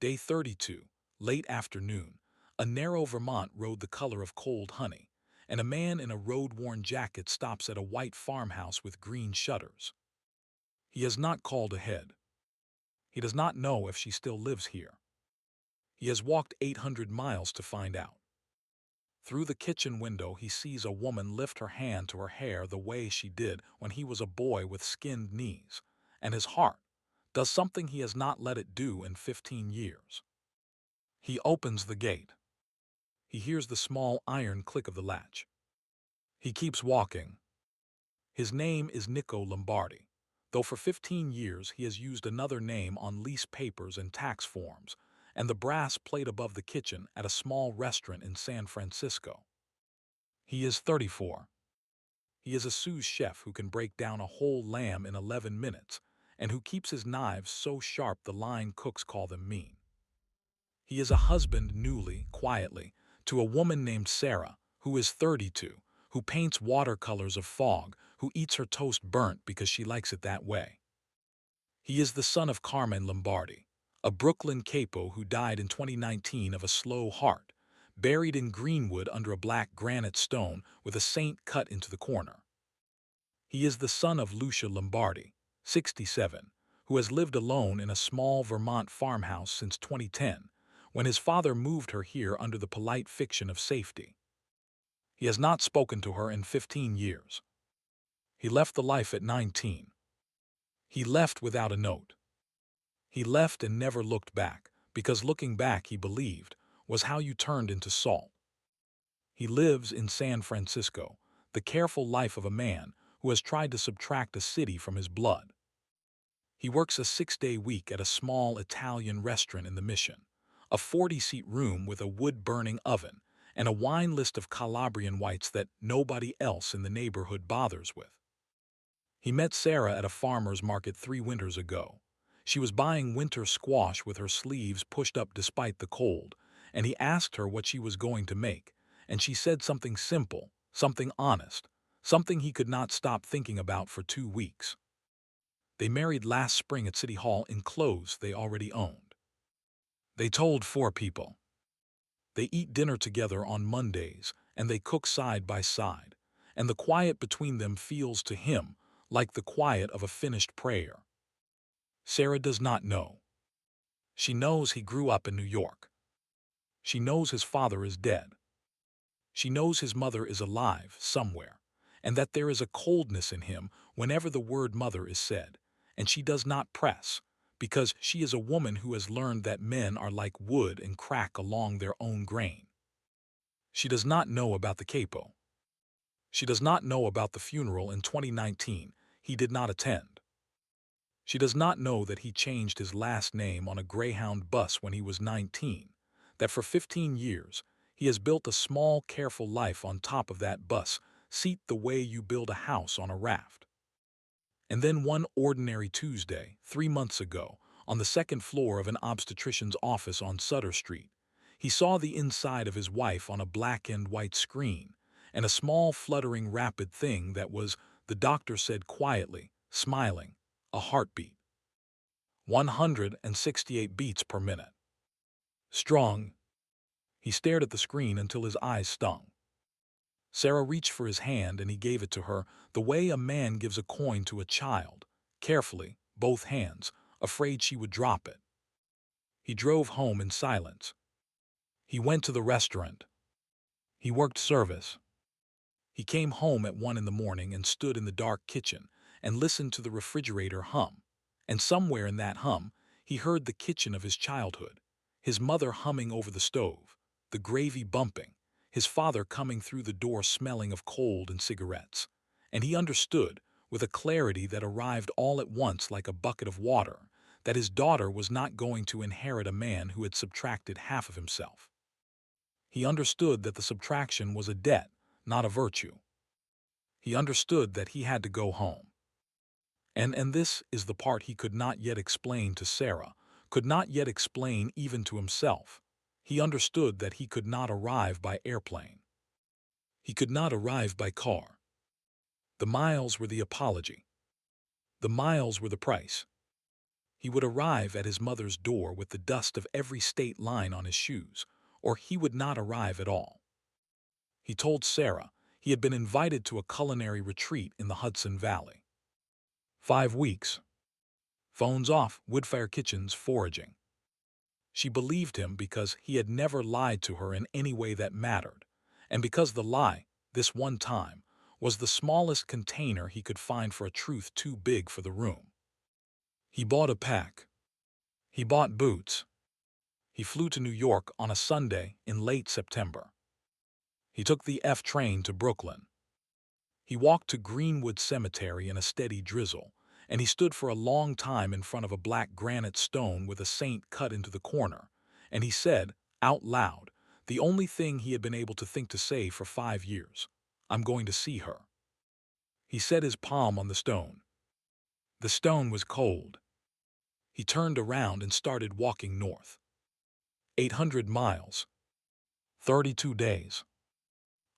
Day 32, late afternoon. A narrow Vermont road the color of cold honey, and a man in a road-worn jacket stops at a white farmhouse with green shutters. He has not called ahead. He does not know if she still lives here. He has walked 800 miles to find out. Through the kitchen window, he sees a woman lift her hand to her hair the way she did when he was a boy with skinned knees, and his heart does something he has not let it do in 15 years. He opens the gate. He hears the small iron click of the latch. He keeps walking. His name is Nico Lombardi, though for 15 years he has used another name on lease papers and tax forms, and the brass plate above the kitchen at a small restaurant in San Francisco. He is 34. He is a sous chef who can break down a whole lamb in 11 minutes, and who keeps his knives so sharp the line cooks call them mean. He is a husband newly, quietly, to a woman named Sarah, who is 32, who paints watercolors of fog, who eats her toast burnt because she likes it that way. He is the son of Carmen Lombardi, a Brooklyn capo who died in 2019 of a slow heart, buried in Greenwood under a black granite stone with a saint cut into the corner. He is the son of Lucia Lombardi, 67, who has lived alone in a small Vermont farmhouse since 2010, when his father moved her here under the polite fiction of safety. He has not spoken to her in 15 years. He left the life at 19. He left without a note. He left and never looked back, because looking back, he believed, was how you turned into salt. He lives in San Francisco, the careful life of a man who has tried to subtract a city from his blood. He works a 6-day week at a small Italian restaurant in the Mission, a 40-seat room with a wood-burning oven, and a wine list of Calabrian whites that nobody else in the neighborhood bothers with. He met Sarah at a farmer's market 3 winters ago. She was buying winter squash with her sleeves pushed up despite the cold, and he asked her what she was going to make, and she said something simple, something honest, something he could not stop thinking about for 2 weeks. They married last spring at City Hall in clothes they already owned. They told 4 people. They eat dinner together on Mondays, and they cook side by side, and the quiet between them feels to him like the quiet of a finished prayer. Sarah does not know. She knows he grew up in New York. She knows his father is dead. She knows his mother is alive somewhere, and that there is a coldness in him whenever the word mother is said, and she does not press, because she is a woman who has learned that men are like wood and crack along their own grain. She does not know about the capo. She does not know about the funeral in 2019 he did not attend. She does not know that he changed his last name on a Greyhound bus when he was 19, that for 15 years he has built a small, careful life on top of that bus seat the way you build a house on a raft. And then one ordinary Tuesday, 3 months ago, on the second floor of an obstetrician's office on Sutter Street, he saw the inside of his wife on a black and white screen, and a small fluttering rapid thing that was, the doctor said quietly, smiling, a heartbeat. 168 beats per minute. Strong. He stared at the screen until his eyes stung. Sarah reached for his hand and he gave it to her the way a man gives a coin to a child, carefully, both hands, afraid she would drop it. He drove home in silence. He went to the restaurant. He worked service. He came home at 1 in the morning and stood in the dark kitchen and listened to the refrigerator hum. And somewhere in that hum, he heard the kitchen of his childhood, his mother humming over the stove, the gravy bumping, his father coming through the door smelling of coal and cigarettes. And he understood, with a clarity that arrived all at once like a bucket of water, that his daughter was not going to inherit a man who had subtracted half of himself. He understood that the subtraction was a debt, not a virtue. He understood that he had to go home. And this is the part he could not yet explain to Sarah, could not yet explain even to himself. He understood that he could not arrive by airplane. He could not arrive by car. The miles were the apology. The miles were the price. He would arrive at his mother's door with the dust of every state line on his shoes, or he would not arrive at all. He told Sarah he had been invited to a culinary retreat in the Hudson Valley. 5 weeks. Phones off, woodfire kitchens foraging. She believed him because he had never lied to her in any way that mattered, and because the lie, this one time, was the smallest container he could find for a truth too big for the room. He bought a pack. He bought boots. He flew to New York on a Sunday in late September. He took the F train to Brooklyn. He walked to Greenwood Cemetery in a steady drizzle, and he stood for a long time in front of a black granite stone with a saint cut into the corner, and he said, out loud, the only thing he had been able to think to say for 5 years, "I'm going to see her." He set his palm on the stone. The stone was cold. He turned around and started walking north. 800 miles. 32 days.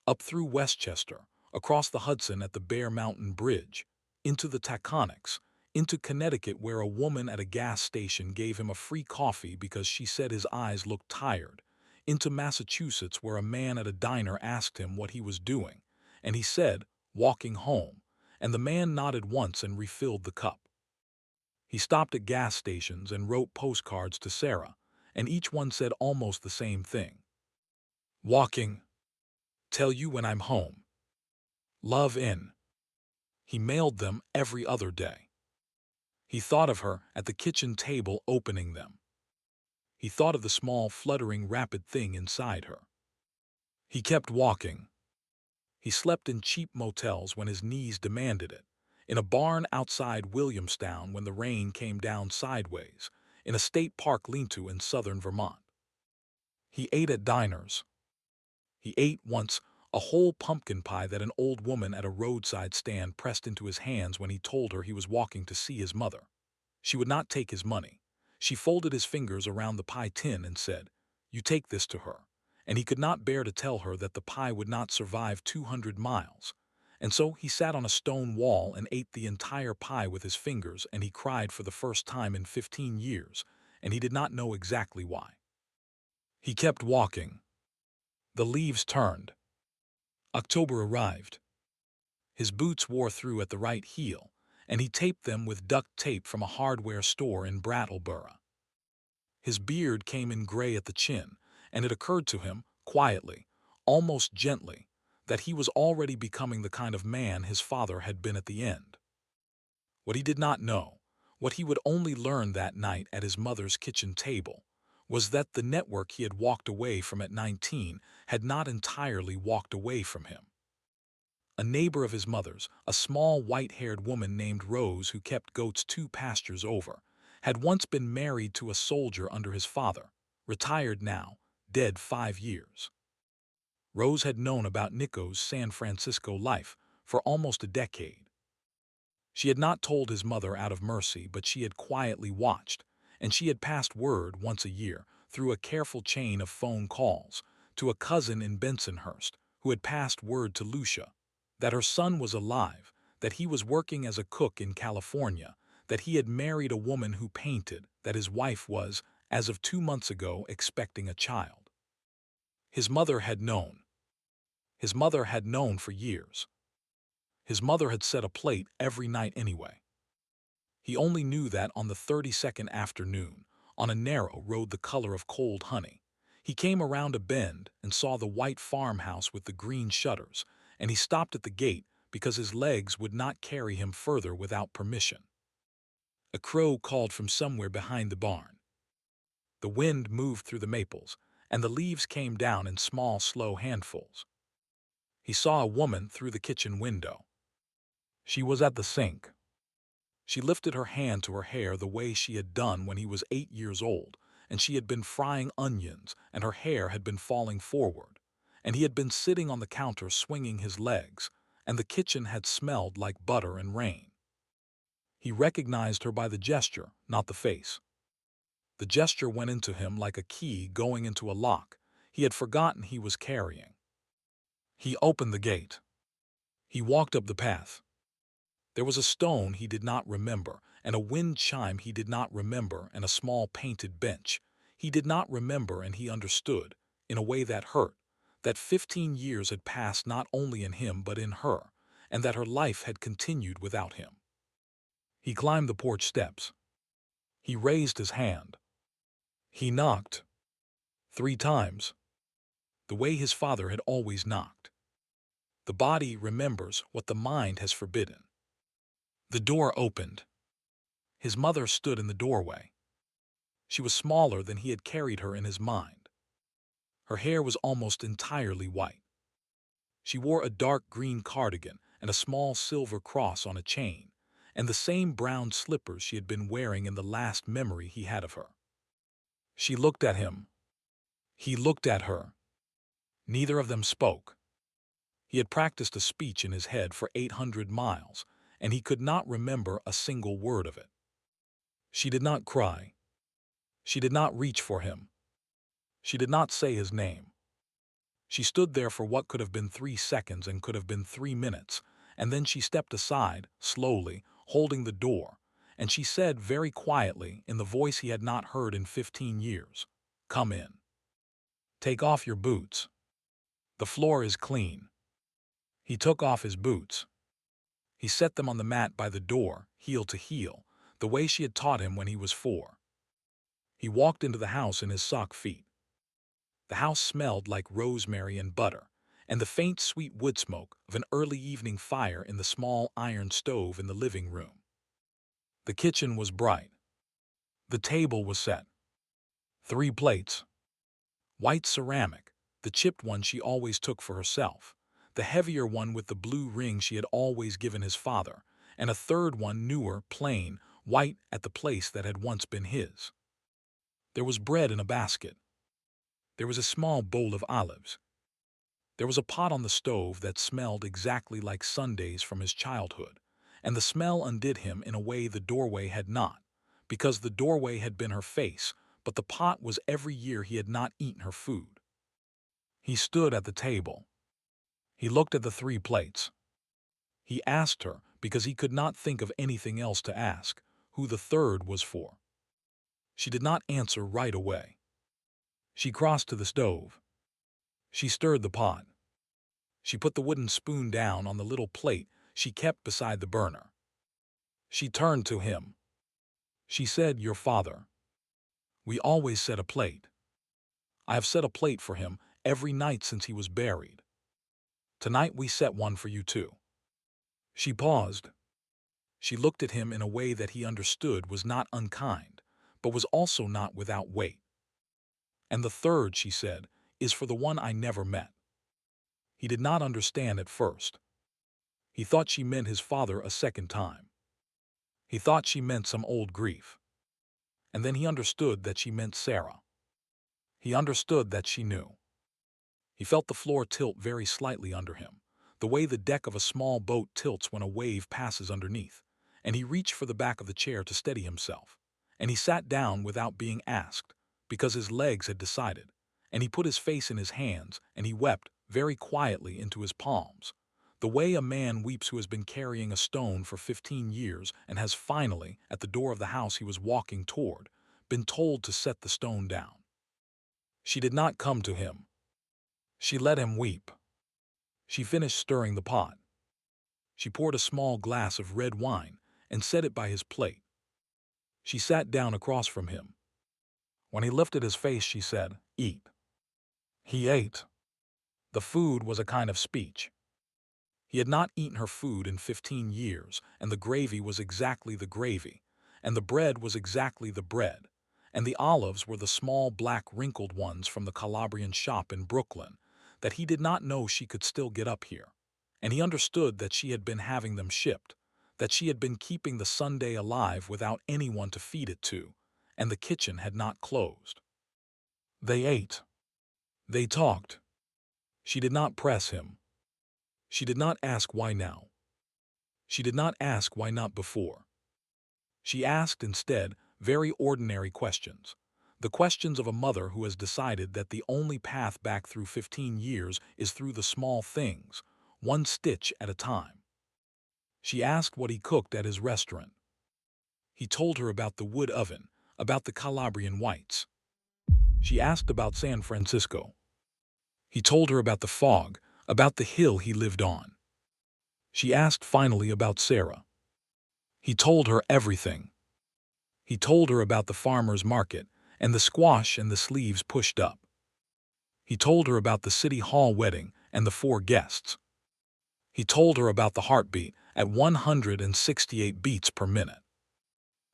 Up through Westchester, across the Hudson at the Bear Mountain Bridge, into the Taconics, into Connecticut where a woman at a gas station gave him a free coffee because she said his eyes looked tired, into Massachusetts where a man at a diner asked him what he was doing, and he said, walking home, and the man nodded once and refilled the cup. He stopped at gas stations and wrote postcards to Sarah, and each one said almost the same thing. Walking. Tell you when I'm home. Love in. He mailed them every other day. He thought of her at the kitchen table opening them. He thought of the small, fluttering, rapid thing inside her. He kept walking. He slept in cheap motels when his knees demanded it, in a barn outside Williamstown when the rain came down sideways, in a state park lean-to in southern Vermont. He ate at diners. He ate once a whole pumpkin pie that an old woman at a roadside stand pressed into his hands when he told her he was walking to see his mother. She would not take his money. She folded his fingers around the pie tin and said, "You take this to her." And he could not bear to tell her that the pie would not survive 200 miles. And so he sat on a stone wall and ate the entire pie with his fingers, and he cried for the first time in 15 years, and he did not know exactly why. He kept walking. The leaves turned. October arrived. His boots wore through at the right heel, and he taped them with duct tape from a hardware store in Brattleboro. His beard came in gray at the chin, and it occurred to him, quietly, almost gently, that he was already becoming the kind of man his father had been at the end. What he did not know, what he would only learn that night at his mother's kitchen table, was that the network he had walked away from at 19 had not entirely walked away from him. A neighbor of his mother's, a small white-haired woman named Rose who kept goats 2 pastures over, had once been married to a soldier under his father, retired now, dead 5 years. Rose had known about Nico's San Francisco life for almost a decade. She had not told his mother out of mercy, but she had quietly watched, and she had passed word once a year, through a careful chain of phone calls, to a cousin in Bensonhurst who had passed word to Lucia, that her son was alive, that he was working as a cook in California, that he had married a woman who painted, that his wife was, as of 2 months ago, expecting a child. His mother had known. His mother had known for years. His mother had set a plate every night anyway. He only knew that on the 32nd afternoon, on a narrow road the color of cold honey, he came around a bend and saw the white farmhouse with the green shutters, and he stopped at the gate because his legs would not carry him further without permission. A crow called from somewhere behind the barn. The wind moved through the maples, and the leaves came down in small, slow handfuls. He saw a woman through the kitchen window. She was at the sink. She lifted her hand to her hair the way she had done when he was 8 years old, and she had been frying onions, and her hair had been falling forward, and he had been sitting on the counter swinging his legs, and the kitchen had smelled like butter and rain. He recognized her by the gesture, not the face. The gesture went into him like a key going into a lock he had forgotten he was carrying. He opened the gate. He walked up the path. There was a stone he did not remember, and a wind chime he did not remember, and a small painted bench. He did not remember, and he understood, in a way that hurt, that 15 years had passed not only in him but in her, and that her life had continued without him. He climbed the porch steps. He raised his hand. He knocked 3 times, the way his father had always knocked. The body remembers what the mind has forbidden. The door opened. His mother stood in the doorway. She was smaller than he had carried her in his mind. Her hair was almost entirely white. She wore a dark green cardigan and a small silver cross on a chain, and the same brown slippers she had been wearing in the last memory he had of her. She looked at him. He looked at her. Neither of them spoke. He had practiced a speech in his head for 800 miles, and he could not remember a single word of it. She did not cry. She did not reach for him. She did not say his name. She stood there for what could have been 3 seconds and could have been 3 minutes, and then she stepped aside, slowly, holding the door, and she said very quietly, in the voice he had not heard in 15 years, "Come in. Take off your boots. The floor is clean." He took off his boots. He set them on the mat by the door, heel to heel, the way she had taught him when he was 4. He walked into the house in his sock feet. The house smelled like rosemary and butter, and the faint sweet wood smoke of an early evening fire in the small iron stove in the living room. The kitchen was bright. The table was set. 3 plates. White ceramic, the chipped one she always took for herself, the heavier one with the blue ring she had always given his father, and a third one newer, plain, white at the place that had once been his. There was bread in a basket. There was a small bowl of olives. There was a pot on the stove that smelled exactly like Sundays from his childhood, and the smell undid him in a way the doorway had not, because the doorway had been her face, but the pot was every year he had not eaten her food. He stood at the table. He looked at the 3 plates. He asked her, because he could not think of anything else to ask, who the third was for. She did not answer right away. She crossed to the stove. She stirred the pot. She put the wooden spoon down on the little plate she kept beside the burner. She turned to him. She said, "Your father. We always set a plate. I have set a plate for him every night since he was buried. Tonight we set one for you too." She paused. She looked at him in a way that he understood was not unkind, but was also not without weight. "And the third," she said, "is for the one I never met." He did not understand at first. He thought she meant his father a second time. He thought she meant some old grief. And then he understood that she meant Sarah. He understood that she knew. He felt the floor tilt very slightly under him, the way the deck of a small boat tilts when a wave passes underneath, and he reached for the back of the chair to steady himself, and he sat down without being asked, because his legs had decided, and he put his face in his hands, and he wept very quietly into his palms, the way a man weeps who has been carrying a stone for 15 years and has finally, at the door of the house he was walking toward, been told to set the stone down. She did not come to him. She let him weep. She finished stirring the pot. She poured a small glass of red wine and set it by his plate. She sat down across from him. When he lifted his face, she said, "Eat." He ate. The food was a kind of speech. He had not eaten her food in 15 years, and the gravy was exactly the gravy, and the bread was exactly the bread, and the olives were the small black wrinkled ones from the Calabrian shop in Brooklyn that he did not know she could still get up here, and he understood that she had been having them shipped, that she had been keeping the Sunday alive without anyone to feed it to, and the kitchen had not closed. They ate. They talked. She did not press him. She did not ask why now. She did not ask why not before. She asked instead very ordinary questions, the questions of a mother who has decided that the only path back through 15 years is through the small things, one stitch at a time. She asked what he cooked at his restaurant. He told her about the wood oven, about the Calabrian whites. She asked about San Francisco. He told her about the fog, about the hill he lived on. She asked finally about Sarah. He told her everything. He told her about the farmer's market and the squash and the sleeves pushed up. He told her about the city hall wedding and the 4 guests. He told her about the heartbeat at 168 beats per minute.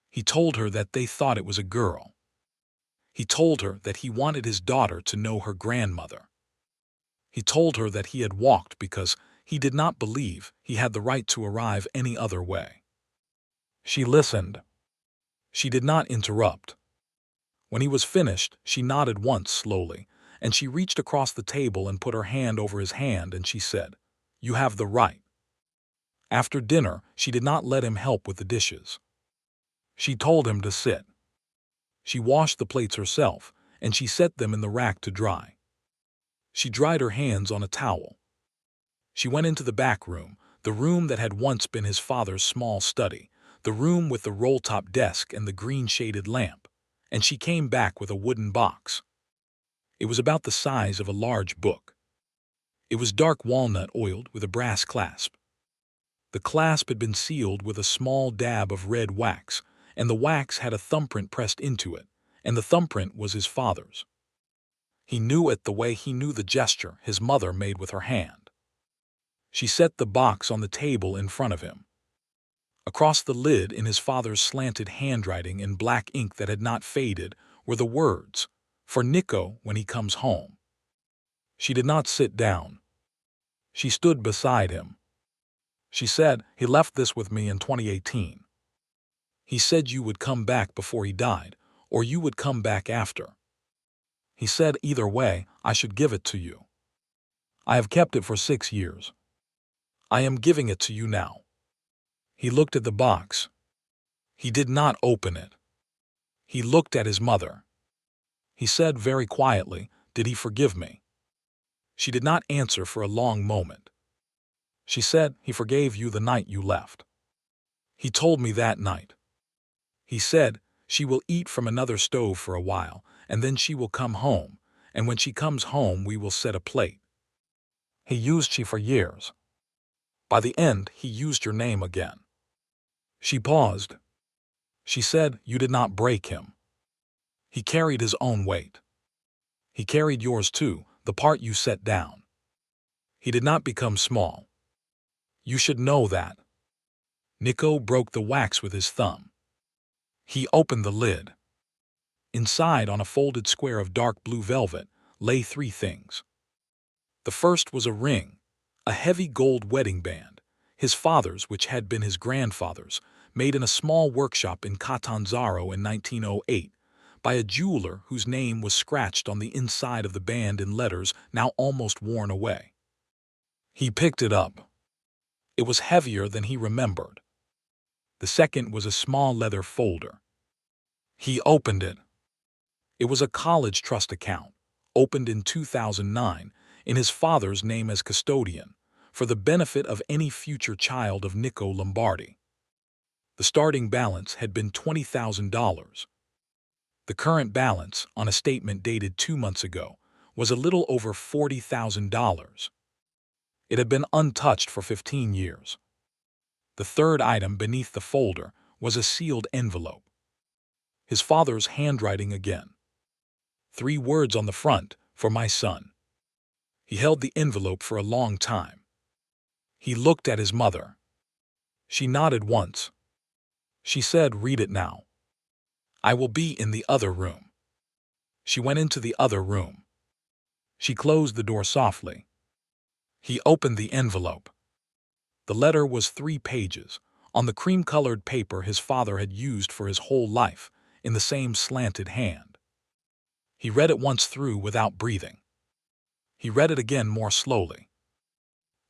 He told her that they thought it was a girl. He told her that he wanted his daughter to know her grandmother. He told her that he had walked because he did not believe he had the right to arrive any other way. She listened. She did not interrupt. When he was finished, she nodded once slowly, and she reached across the table and put her hand over his hand, and she said, "You have the right." After dinner, she did not let him help with the dishes. She told him to sit. She washed the plates herself, and she set them in the rack to dry. She dried her hands on a towel. She went into the back room, the room that had once been his father's small study, the room with the roll-top desk and the green-shaded lamp, and she came back with a wooden box. It was about the size of a large book. It was dark walnut oiled with a brass clasp. The clasp had been sealed with a small dab of red wax, and the wax had a thumbprint pressed into it, and the thumbprint was his father's. He knew it the way he knew the gesture his mother made with her hand. She set the box on the table in front of him. Across the lid, in his father's slanted handwriting in black ink that had not faded, were the words, "For Nico when he comes home." She did not sit down. She stood beside him. She said, "He left this with me in 2018. He said you would come back before he died, or you would come back after. He said either way, I should give it to you. I have kept it for 6 years. I am giving it to you now." He looked at the box. He did not open it. He looked at his mother. He said very quietly, "Did he forgive me?" She did not answer for a long moment. She said, "He forgave you the night you left. He told me that night. He said, she will eat from another stove for a while, and then she will come home, and when she comes home we will set a plate. He used she for years. By the end, he used your name again." She paused. She said, "You did not break him. He carried his own weight. He carried yours too, the part you set down. He did not become small. You should know that." Nico broke the wax with his thumb. He opened the lid. Inside, on a folded square of dark blue velvet, lay 3 things. The first was a ring, a heavy gold wedding band, his father's, which had been his grandfather's, made in a small workshop in Catanzaro in 1908 by a jeweler whose name was scratched on the inside of the band in letters now almost worn away. He picked it up. It was heavier than he remembered. The second was a small leather folder. He opened it. It was a college trust account, opened in 2009, in his father's name as custodian, for the benefit of any future child of Nico Lombardi. The starting balance had been $20,000. The current balance, on a statement dated 2 months ago, was a little over $40,000. It had been untouched for 15 years. The third item beneath the folder was a sealed envelope. His father's handwriting again. 3 words on the front, "For my son." He held the envelope for a long time. He looked at his mother. She nodded once. She said, "Read it now." "I will be in the other room." She went into the other room. She closed the door softly. He opened the envelope. The letter was 3 pages, on the cream-colored paper his father had used for his whole life, in the same slanted hand. He read it once through without breathing. He read it again more slowly.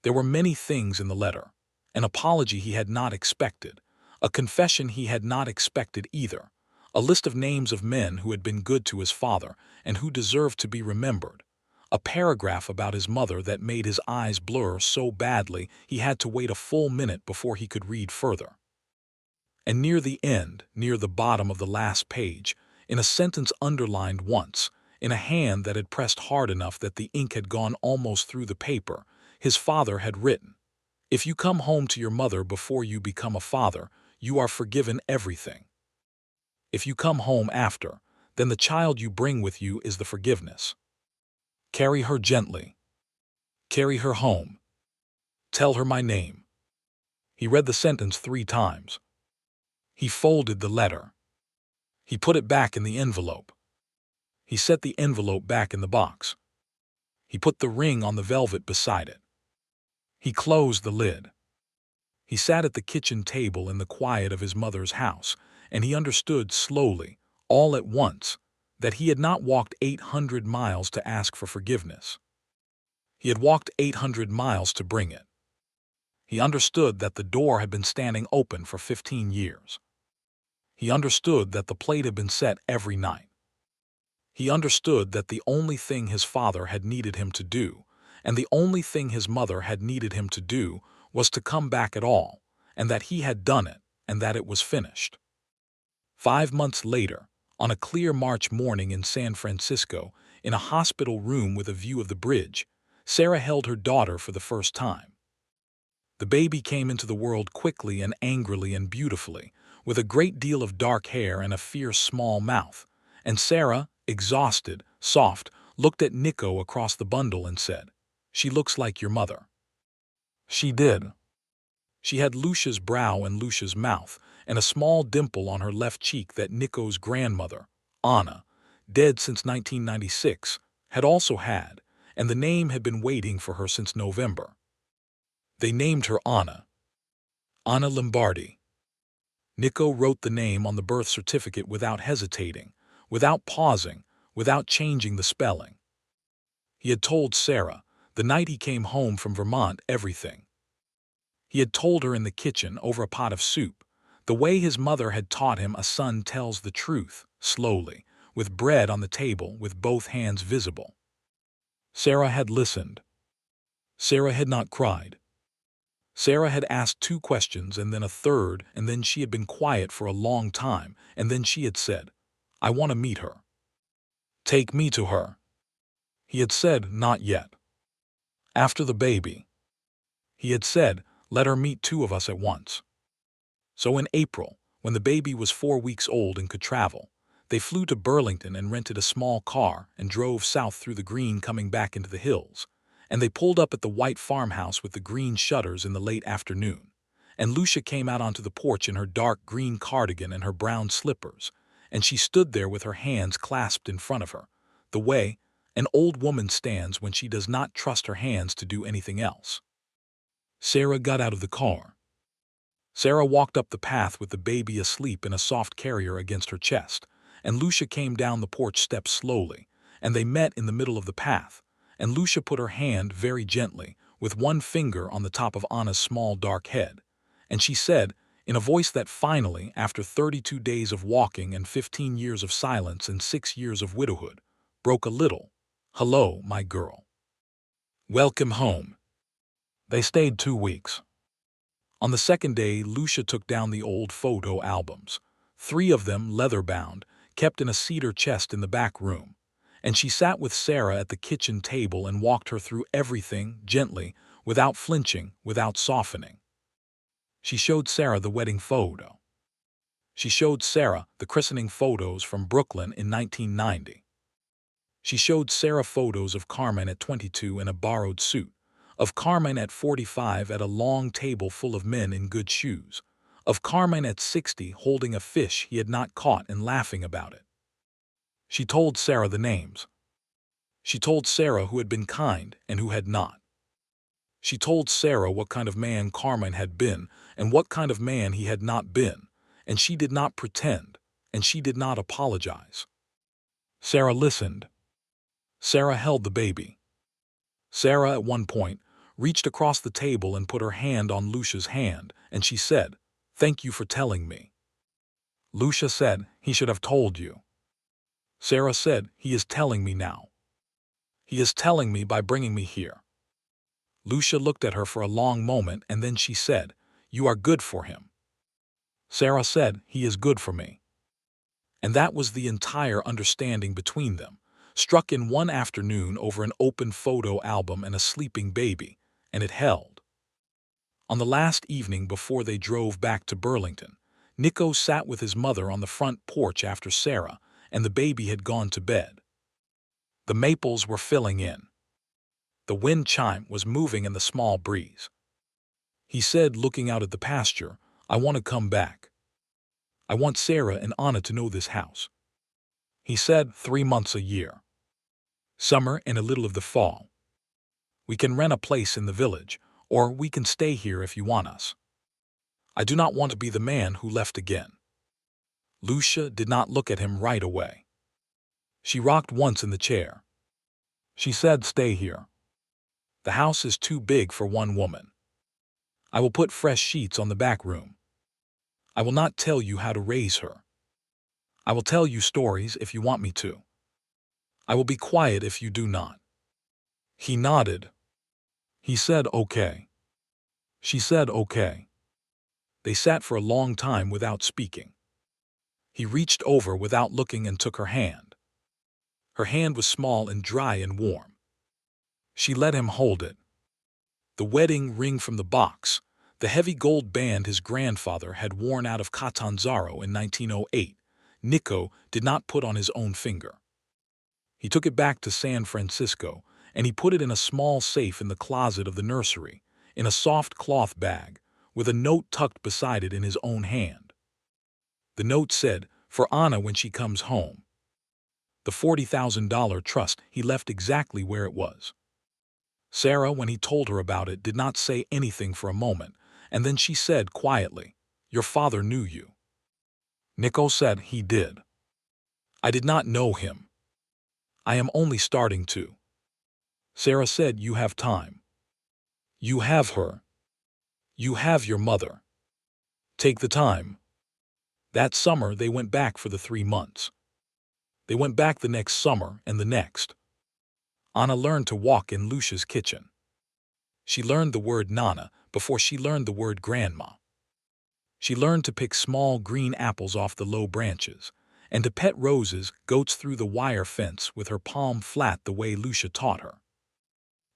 There were many things in the letter. An apology he had not expected, a confession he had not expected either, a list of names of men who had been good to his father and who deserved to be remembered, a paragraph about his mother that made his eyes blur so badly he had to wait a full minute before he could read further. And near the end, near the bottom of the last page, in a sentence underlined once, in a hand that had pressed hard enough that the ink had gone almost through the paper, his father had written, "If you come home to your mother before you become a father, you are forgiven everything. If you come home after, then the child you bring with you is the forgiveness. Carry her gently. Carry her home. Tell her my name." He read the sentence 3 times. He folded the letter. He put it back in the envelope. He set the envelope back in the box. He put the ring on the velvet beside it. He closed the lid. He sat at the kitchen table in the quiet of his mother's house, and he understood slowly, all at once, that he had not walked 800 miles to ask for forgiveness. He had walked 800 miles to bring it. He understood that the door had been standing open for 15 years. He understood that the plate had been set every night. He understood that the only thing his father had needed him to do, and the only thing his mother had needed him to do, was to come back at all, and that he had done it, and that it was finished. 5 months later, on a clear March morning in San Francisco, in a hospital room with a view of the bridge, Sarah held her daughter for the first time. The baby came into the world quickly and angrily and beautifully, with a great deal of dark hair and a fierce small mouth, and Sarah, exhausted, soft, looked at Nico across the bundle and said, "She looks like your mother." She did. She had Lucia's brow and Lucia's mouth, and a small dimple on her left cheek that Nico's grandmother, Anna, dead since 1996, had also had, and the name had been waiting for her since November. They named her Anna. Anna Lombardi. Nico wrote the name on the birth certificate without hesitating, without pausing, without changing the spelling. He had told Sarah, the night he came home from Vermont, everything. He had told her in the kitchen over a pot of soup, the way his mother had taught him a son tells the truth, slowly, with bread on the table with both hands visible. Sarah had listened. Sarah had not cried. Sarah had asked 2 questions and then a third, and then she had been quiet for a long time, and then she had said, "I want to meet her. Take me to her." He had said, "Not yet. After the baby." He had said, "Let her meet 2 of us at once." So in April, when the baby was 4 weeks old and could travel, they flew to Burlington and rented a small car and drove south through the green coming back into the hills, and they pulled up at the white farmhouse with the green shutters in the late afternoon, and Lucia came out onto the porch in her dark green cardigan and her brown slippers, and she stood there with her hands clasped in front of her, the way an old woman stands when she does not trust her hands to do anything else. Sarah got out of the car. Sarah walked up the path with the baby asleep in a soft carrier against her chest, and Lucia came down the porch steps slowly, and they met in the middle of the path, and Lucia put her hand very gently, with one finger on the top of Anna's small dark head, and she said, in a voice that finally, after 32 days of walking and 15 years of silence and 6 years of widowhood, broke a little, "Hello, my girl. Welcome home." They stayed 2 weeks. On the second day, Lucia took down the old photo albums, 3 of them leather-bound, kept in a cedar chest in the back room, and she sat with Sarah at the kitchen table and walked her through everything gently, without flinching, without softening. She showed Sarah the wedding photo. She showed Sarah the christening photos from Brooklyn in 1990. She showed Sarah photos of Carmen at 22 in a borrowed suit, of Carmen at 45 at a long table full of men in good shoes, of Carmen at 60 holding a fish he had not caught and laughing about it. She told Sarah the names. She told Sarah who had been kind and who had not. She told Sarah what kind of man Carmen had been and what kind of man he had not been, and she did not pretend, and she did not apologize. Sarah listened. Sarah held the baby. Sarah, at one point, reached across the table and put her hand on Lucia's hand, and she said, "Thank you for telling me." Lucia said, "He should have told you." Sarah said, "He is telling me now. He is telling me by bringing me here." Lucia looked at her for a long moment, and then she said, "You are good for him." Sarah said, "He is good for me." And that was the entire understanding between them, struck in one afternoon over an open photo album and a sleeping baby, and it held. On the last evening before they drove back to Burlington, Nico sat with his mother on the front porch after Sarah and the baby had gone to bed. The maples were filling in. The wind chime was moving in the small breeze. He said, looking out at the pasture, "I want to come back. I want Sarah and Anna to know this house." He said, 3 months a year. Summer and a little of the fall. We can rent a place in the village, or we can stay here if you want us. I do not want to be the man who left again. Lucia did not look at him right away. She rocked once in the chair. She said, "Stay here. The house is too big for one woman. I will put fresh sheets on the back room. I will not tell you how to raise her. I will tell you stories if you want me to. I will be quiet if you do not." He nodded. He said, "Okay." She said, "Okay." They sat for a long time without speaking. He reached over without looking and took her hand. Her hand was small and dry and warm. She let him hold it. The wedding ring from the box, the heavy gold band his grandfather had worn out of Catanzaro in 1908, Nico did not put on his own finger. He took it back to San Francisco, and he put it in a small safe in the closet of the nursery, in a soft cloth bag, with a note tucked beside it in his own hand. The note said, "For Anna when she comes home." The $40,000 trust he left exactly where it was. Sarah, when he told her about it, did not say anything for a moment, and then she said quietly, "Your father knew you." Nico said, "He did. I did not know him. I am only starting to." Sarah said, "You have time. You have her. You have your mother. Take the time." That summer they went back for the 3 months. They went back the next summer and the next. Anna learned to walk in Lucia's kitchen. She learned the word Nana before she learned the word grandma. She learned to pick small green apples off the low branches, and to pet roses, goats through the wire fence with her palm flat the way Lucia taught her.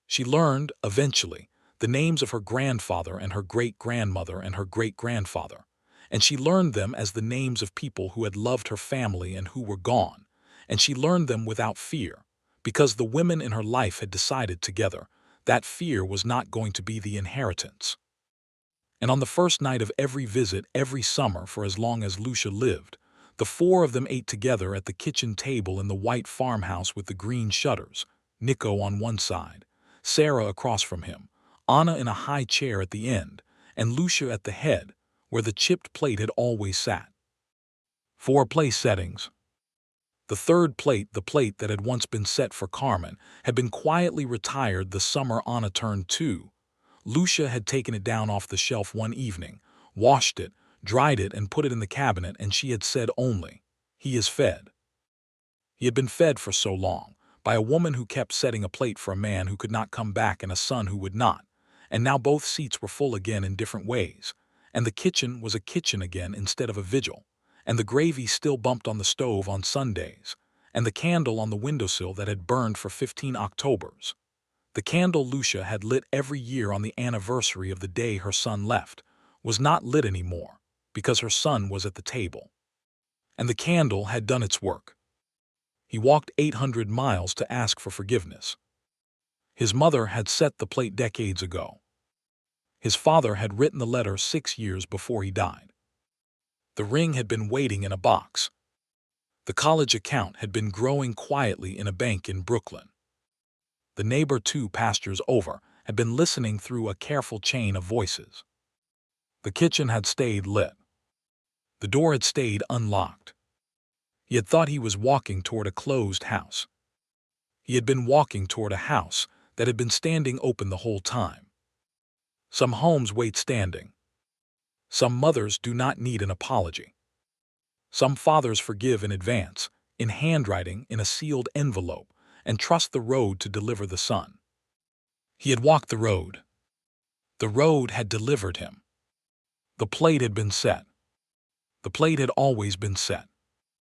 She learned, eventually, the names of her grandfather and her great-grandmother and her great-grandfather, and she learned them as the names of people who had loved her family and who were gone, and she learned them without fear, because the women in her life had decided together that fear was not going to be the inheritance. And on the first night of every visit every summer for as long as Lucia lived, the four of them ate together at the kitchen table in the white farmhouse with the green shutters, Nico on one side, Sarah across from him, Anna in a high chair at the end, and Lucia at the head, where the chipped plate had always sat. 4 place settings. The third plate, the plate that had once been set for Carmen, had been quietly retired the summer Anna turned 2. Lucia had taken it down off the shelf one evening, washed it, dried it, and put it in the cabinet, and she had said only, "He is fed." He had been fed for so long, by a woman who kept setting a plate for a man who could not come back and a son who would not, and now both seats were full again in different ways, and the kitchen was a kitchen again instead of a vigil, and the gravy still bumped on the stove on Sundays, and the candle on the windowsill that had burned for 15 Octobers. The candle Lucia had lit every year on the anniversary of the day her son left was not lit anymore because her son was at the table. And the candle had done its work. He walked 800 miles to ask for forgiveness. His mother had set the plate decades ago. His father had written the letter 6 years before he died. The ring had been waiting in a box. The college account had been growing quietly in a bank in Brooklyn. The neighbor 2 pastures over had been listening through a careful chain of voices. The kitchen had stayed lit. The door had stayed unlocked. He had thought he was walking toward a closed house. He had been walking toward a house that had been standing open the whole time. Some homes wait standing. Some mothers do not need an apology. Some fathers forgive in advance, in handwriting, in a sealed envelope, and trust the road to deliver the son. He had walked the road. The road had delivered him. The plate had been set. The plate had always been set.